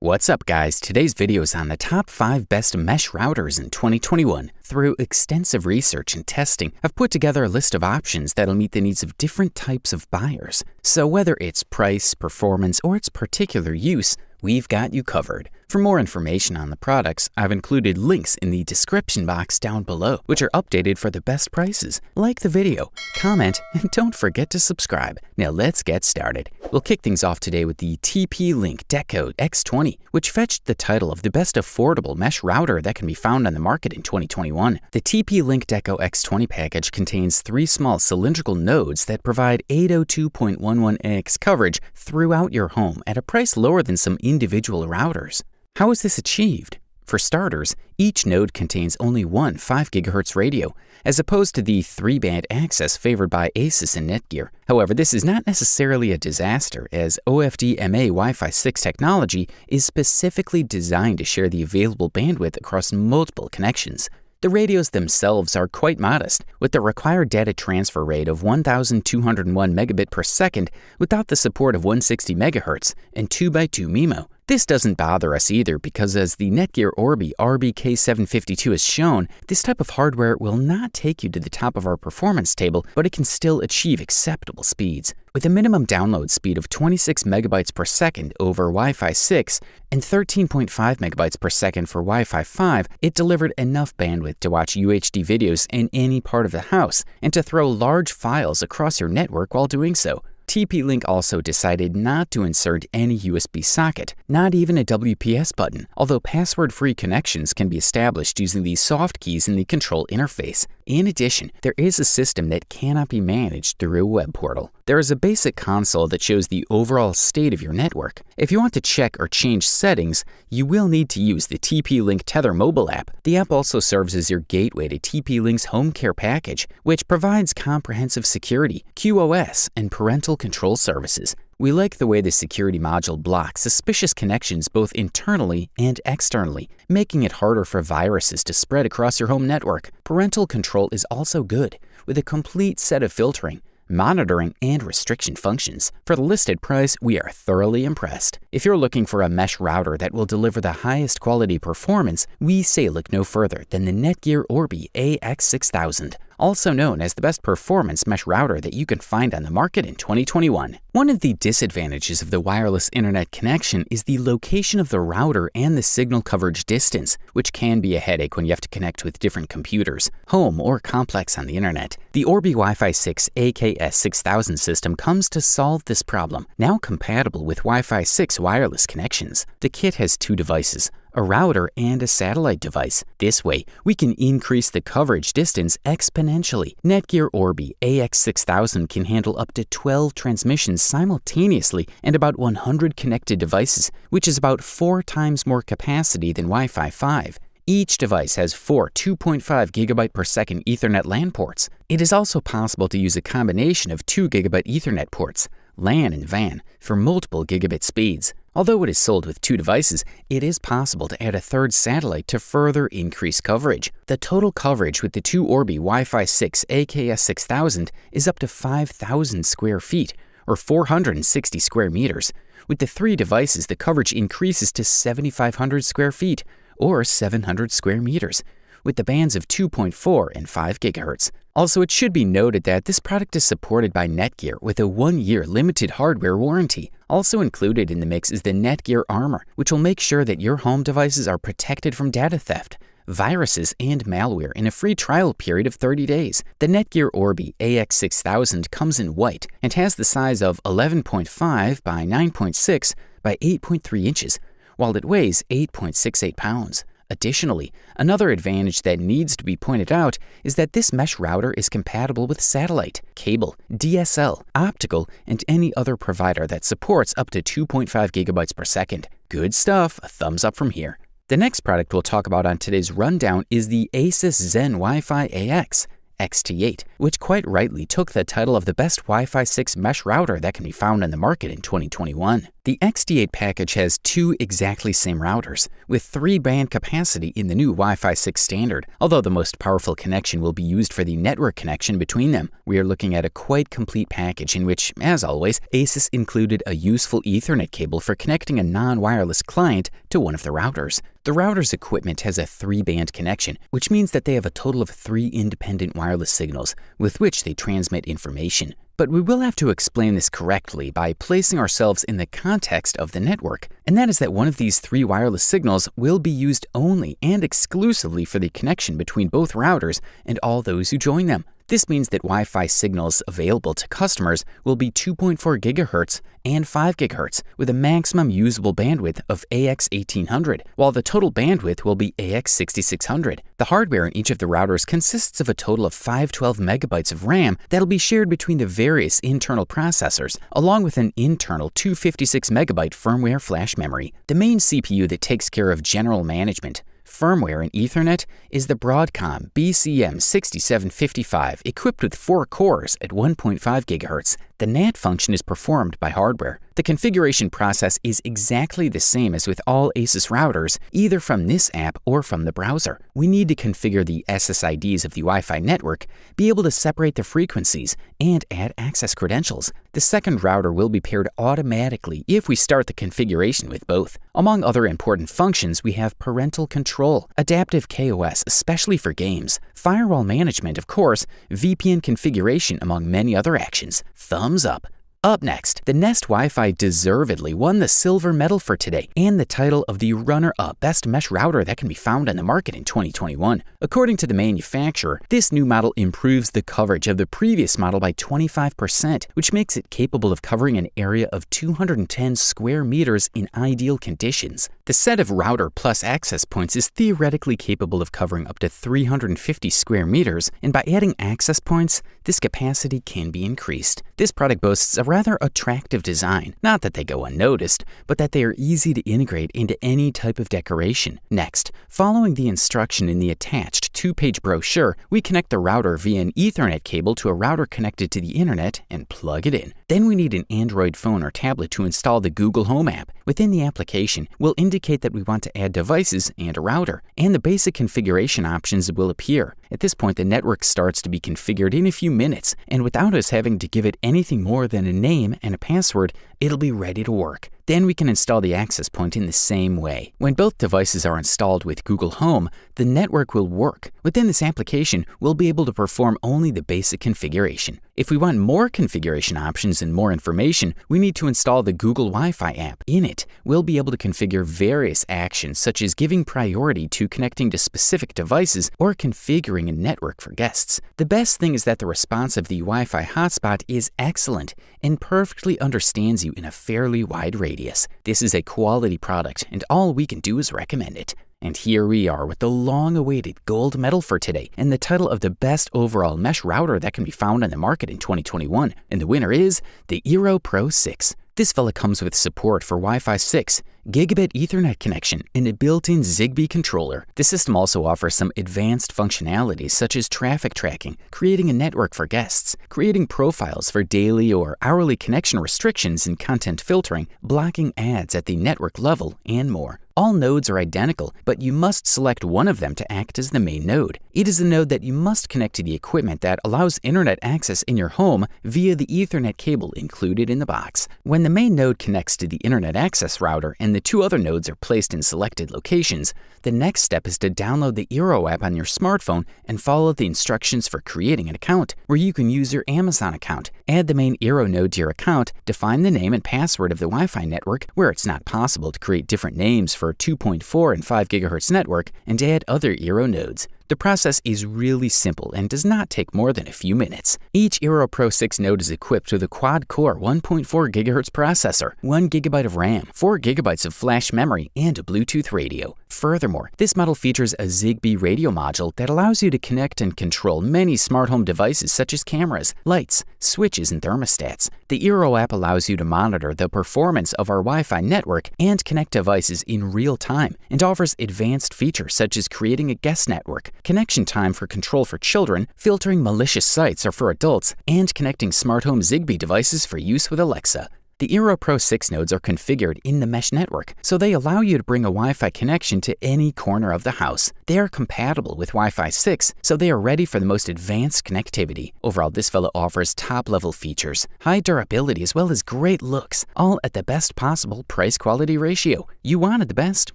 What's up, guys? Today's video is on the top 5 best mesh routers in 2021. Through extensive research and testing, I've put together a list of options that'll meet the needs of different types of buyers. So whether it's price, performance, or its particular use, we've got you covered. For more information on the products, I've included links in the description box down below, which are updated for the best prices. Like the video, comment, and don't forget to subscribe. Now let's get started. We'll kick things off today with the TP-Link Deco X20, which fetched the title of the best affordable mesh router that can be found on the market in 2021. The TP-Link Deco X20 package contains 3 small cylindrical nodes that provide 802.11ax coverage throughout your home at a price lower than some individual routers. How is this achieved? For starters, each node contains only one 5 GHz radio, as opposed to the 3-band access favored by Asus and Netgear. However, this is not necessarily a disaster, as OFDMA Wi-Fi 6 technology is specifically designed to share the available bandwidth across multiple connections. The radios themselves are quite modest, with the required data transfer rate of 1,201 megabit per second without the support of 160 MHz and 2x2 MIMO. This doesn't bother us either because, as the Netgear Orbi AX6000 has shown, this type of hardware will not take you to the top of our performance table, but it can still achieve acceptable speeds. With a minimum download speed of 26 megabytes per second over Wi-Fi 6 and 13.5 megabytes per second for Wi-Fi 5, it delivered enough bandwidth to watch UHD videos in any part of the house and to throw large files across your network while doing so. TP-Link also decided not to insert any USB socket, not even a WPS button, although password-free connections can be established using the soft keys in the control interface. In addition, there is a system that cannot be managed through a web portal. There is a basic console that shows the overall state of your network. If you want to check or change settings, you will need to use the TP-Link Tether mobile app. The app also serves as your gateway to TP-Link's home care package, which provides comprehensive security, QoS, and parental control services. We like the way the security module blocks suspicious connections both internally and externally, making it harder for viruses to spread across your home network. Parental control is also good, with a complete set of filtering, monitoring, and restriction functions. For the listed price, we are thoroughly impressed. If you're looking for a mesh router that will deliver the highest quality performance, we say look no further than the Netgear Orbi AX6000. Also known as the best performance mesh router that you can find on the market in 2021. One of the disadvantages of the wireless internet connection is the location of the router and the signal coverage distance, which can be a headache when you have to connect with different computers, home or complex on the internet. The Orbi Wi-Fi 6 AX6000 system comes to solve this problem, now compatible with Wi-Fi 6 wireless connections. The kit has 2 devices, a router and a satellite device. This way, we can increase the coverage distance exponentially. Netgear Orbi AX6000 can handle up to 12 transmissions simultaneously and about 100 connected devices, which is about 4 times more capacity than Wi-Fi 5. Each device has 4 2.5 gigabit per second Ethernet LAN ports. It is also possible to use a combination of 2 gigabit Ethernet ports, LAN and WAN, for multiple gigabit speeds. Although it is sold with 2 devices, it is possible to add a 3rd satellite to further increase coverage. The total coverage with the 2 Orbi Wi-Fi 6 AX6000 is up to 5,000 square feet, or 460 square meters. With the 3 devices, the coverage increases to 7,500 square feet, or 700 square meters, with the bands of 2.4 and 5 GHz. Also, it should be noted that this product is supported by Netgear with a 1-year limited hardware warranty. Also included in the mix is the Netgear Armor, which will make sure that your home devices are protected from data theft, viruses, and malware in a free trial period of 30 days. The Netgear Orbi AX6000 comes in white and has the size of 11.5 by 9.6 by 8.3 inches, while it weighs 8.68 pounds. Additionally, another advantage that needs to be pointed out is that this mesh router is compatible with satellite, cable, DSL, optical, and any other provider that supports up to 2.5 gigabytes per second. Good stuff, a thumbs up from here. The next product we'll talk about on today's rundown is the Asus ZenWifi AX XT8, which quite rightly took the title of the best Wi-Fi 6 mesh router that can be found on the market in 2021. The The XD8 package has two exactly same routers, with 3-band capacity in the new Wi-Fi 6 standard. Although the most powerful connection will be used for the network connection between them, we are looking at a quite complete package in which, as always, Asus included a useful Ethernet cable for connecting a non-wireless client to one of the routers. The router's equipment has a 3-band connection, which means that they have a total of 3 independent wireless signals with which they transmit information. But we will have to explain this correctly by placing ourselves in the context of the network, and that is that one of these 3 wireless signals will be used only and exclusively for the connection between both routers and all those who join them. This means that Wi-Fi signals available to customers will be 2.4 GHz and 5 GHz with a maximum usable bandwidth of AX1800, while the total bandwidth will be AX6600. The hardware in each of the routers consists of a total of 512 MB of RAM that'll be shared between the various internal processors, along with an internal 256 MB firmware flash memory. The main CPU that takes care of general management, firmware, and Ethernet is the Broadcom BCM6755, equipped with 4 cores at 1.5 GHz. The NAT function is performed by hardware. The configuration process is exactly the same as with all Asus routers, either from this app or from the browser. We need to configure the SSIDs of the Wi-Fi network, be able to separate the frequencies, and add access credentials. The second router will be paired automatically if we start the configuration with both. Among other important functions, we have parental control, adaptive KOS, especially for games, firewall management, of course, VPN configuration, among many other actions. Thumbs up. Up next, the Nest Wifi deservedly won the silver medal for today and the title of the runner-up best mesh router that can be found on the market in 2021. According to the manufacturer, this new model improves the coverage of the previous model by 25%, which makes it capable of covering an area of 210 square meters in ideal conditions. The set of router plus access points is theoretically capable of covering up to 350 square meters, and by adding access points, this capacity can be increased. This product boasts a rather attractive design. Not that they go unnoticed, but that they are easy to integrate into any type of decoration. Next, following the instruction in the attached 2-page brochure, we connect the router via an Ethernet cable to a router connected to the internet and plug it in. Then we need an Android phone or tablet to install the Google Home app. Within the application, we'll indicate that we want to add devices and a router, and the basic configuration options will appear. At this point, the network starts to be configured in a few minutes, and without us having to give it anything more than a name and a password, it'll be ready to work. Then we can install the access point in the same way. When both devices are installed with Google Home, the network will work. Within this application, we'll be able to perform only the basic configuration. If we want more configuration options and more information, we need to install the Google Wi-Fi app. In it, we'll be able to configure various actions such as giving priority to connecting to specific devices or configuring a network for guests. The best thing is that the response of the Wi-Fi hotspot is excellent and perfectly understands you in a fairly wide radius. This is a quality product, and all we can do is recommend it. And here we are with the long-awaited gold medal for today and the title of the best overall mesh router that can be found on the market in 2021. And the winner is the Eero Pro 6. This fella comes with support for Wi-Fi 6, gigabit Ethernet connection, and a built-in Zigbee controller. The system also offers some advanced functionalities such as traffic tracking, creating a network for guests, creating profiles for daily or hourly connection restrictions and content filtering, blocking ads at the network level, and more. All nodes are identical, but you must select one of them to act as the main node. It is the node that you must connect to the equipment that allows internet access in your home via the Ethernet cable included in the box. When the main node connects to the internet access router and the 2 other nodes are placed in selected locations, the next step is to download the Eero app on your smartphone and follow the instructions for creating an account, where you can use your Amazon account. Add the main Eero node to your account, define the name and password of the Wi-Fi network where it's not possible to create different names for 2.4 and 5 GHz network, and add other Eero nodes. The process is really simple and does not take more than a few minutes. Each Eero Pro 6 node is equipped with a quad-core 1.4 GHz processor, 1 GB of RAM, 4 GB of flash memory, and a Bluetooth radio. Furthermore, this model features a Zigbee radio module that allows you to connect and control many smart home devices such as cameras, lights, switches, and thermostats. The Eero app allows you to monitor the performance of our Wi-Fi network and connect devices in real time, and offers advanced features such as creating a guest network, connection time for control for children, filtering malicious sites or for adults, and connecting smart home Zigbee devices for use with Alexa. The Eero Pro 6 nodes are configured in the mesh network, so they allow you to bring a Wi-Fi connection to any corner of the house. They are compatible with Wi-Fi 6, so they are ready for the most advanced connectivity. Overall, this fella offers top-level features, high durability, as well as great looks, all at the best possible price-quality ratio. You wanted the best?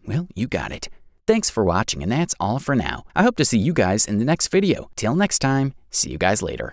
Well, you got it. Thanks for watching, and that's all for now. I hope to see you guys in the next video. Till next time, see you guys later.